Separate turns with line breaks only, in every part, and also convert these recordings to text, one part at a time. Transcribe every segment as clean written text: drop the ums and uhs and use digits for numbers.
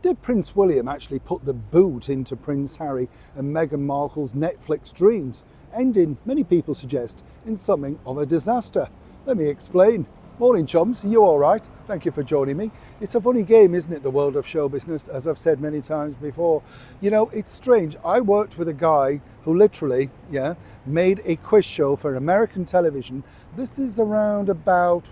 Did Prince William actually put the boot into Prince Harry and Meghan Markle's Netflix dreams, ending, many people suggest, in something of a disaster? Let me explain. Morning, chums. Are you all right? Thank you for joining me. It's a funny game, isn't it, the world of show business, as I've said many times before. You know, it's strange. I worked with a guy who literally, made a quiz show for American television. This is around about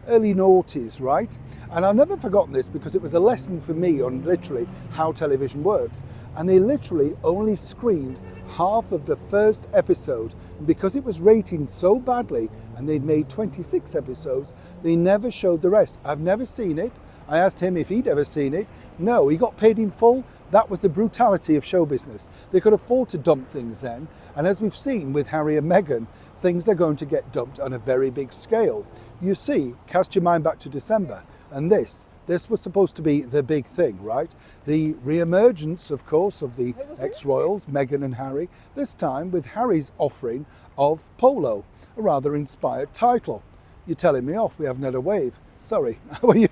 early noughties, right? And I've never forgotten this because it was a lesson for me on literally how television works. And they literally only screened half of the first episode, and because it was rating so badly and they'd made 26 episodes, they never showed the rest. I've never seen it. I asked him if he'd ever seen it. No, he got paid in full. That was the brutality of show business. They could afford to dump things then, and as we've seen with Harry and Meghan, things are going to get dumped on a very big scale. You see, cast your mind back to December, and this was supposed to be the big thing, right? The re-emergence, of course, of the ex-royals, Meghan and Harry, this time with Harry's offering of Polo, a rather inspired title. You're telling me off, we haven't had a wave. Sorry, how are you?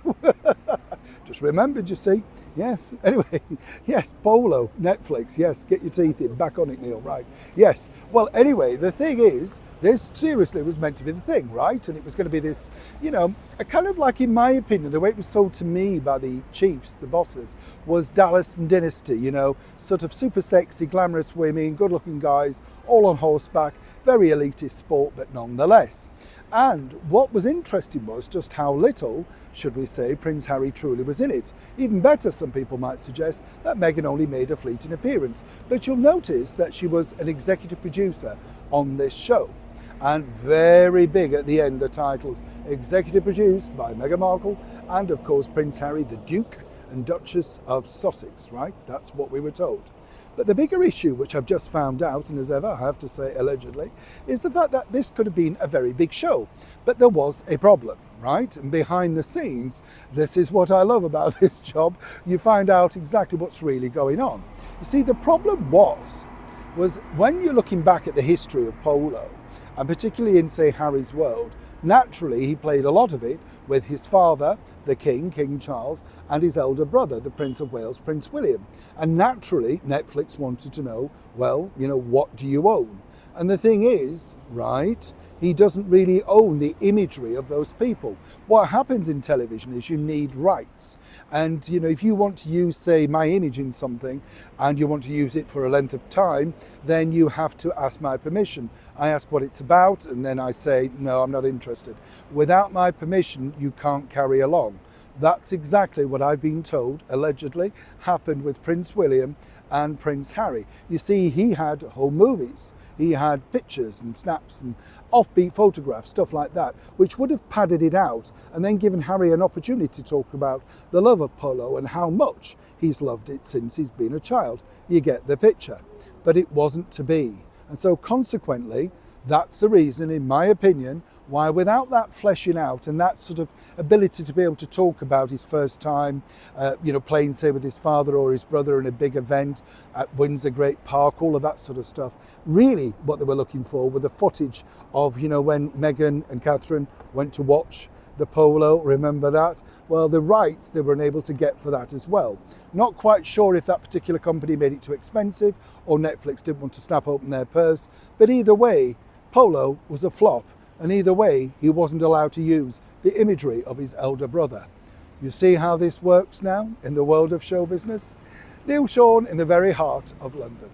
Just remembered, you see. Yes, anyway, yes, Polo, Netflix, yes, get your teeth in, back on it, Neil, right. Yes, well, anyway, the thing is, this seriously was meant to be the thing, right? And it was going to be this, a kind of like, in my opinion, the way it was sold to me by the chiefs, the bosses, was Dallas and Dynasty, sort of super sexy, glamorous women, good looking guys, all on horseback, very elitist sport, but nonetheless. And what was interesting was just how little, should we say, Prince Harry truly was in it. Even better, some people might suggest, that Meghan only made a fleeting appearance. But you'll notice that she was an executive producer on this show. And very big at the end, the titles, executive produced by Meghan Markle and, of course, Prince Harry, the Duke and Duchess of Sussex, right? That's what we were told. But the bigger issue, which I've just found out, and as ever, I have to say allegedly, is the fact that this could have been a very big show. But there was a problem, right? And behind the scenes, this is what I love about this job. You find out exactly what's really going on. You see, the problem was when you're looking back at the history of polo, and particularly in, say, Harry's world, naturally he played a lot of it with his father, the King, King Charles, and his elder brother, the Prince of Wales, Prince William. And naturally, Netflix wanted to know, well, what do you own? And the thing is, right, he doesn't really own the imagery of those people. What happens in television is you need rights. And, if you want to use, say, my image in something and you want to use it for a length of time, then you have to ask my permission. I ask what it's about and then I say, no, I'm not interested. Without my permission, you can't carry along. That's exactly what I've been told, allegedly, happened with Prince William and Prince Harry. You see, he had whole movies. He had pictures and snaps and offbeat photographs, stuff like that, which would have padded it out and then given Harry an opportunity to talk about the love of polo and how much he's loved it since he's been a child. You get the picture. But it wasn't to be. And so consequently, that's the reason, in my opinion, why without that fleshing out and that sort of ability to be able to talk about his first time, playing, say, with his father or his brother in a big event at Windsor Great Park, all of that sort of stuff. Really what they were looking for were the footage of, when Meghan and Catherine went to watch the polo, remember that? Well, the rights they were unable to get for that as well. Not quite sure if that particular company made it too expensive or Netflix didn't want to snap open their purse, but either way, polo was a flop. And either way, he wasn't allowed to use the imagery of his elder brother. You see how this works now in the world of show business? Neil Sean in the very heart of London.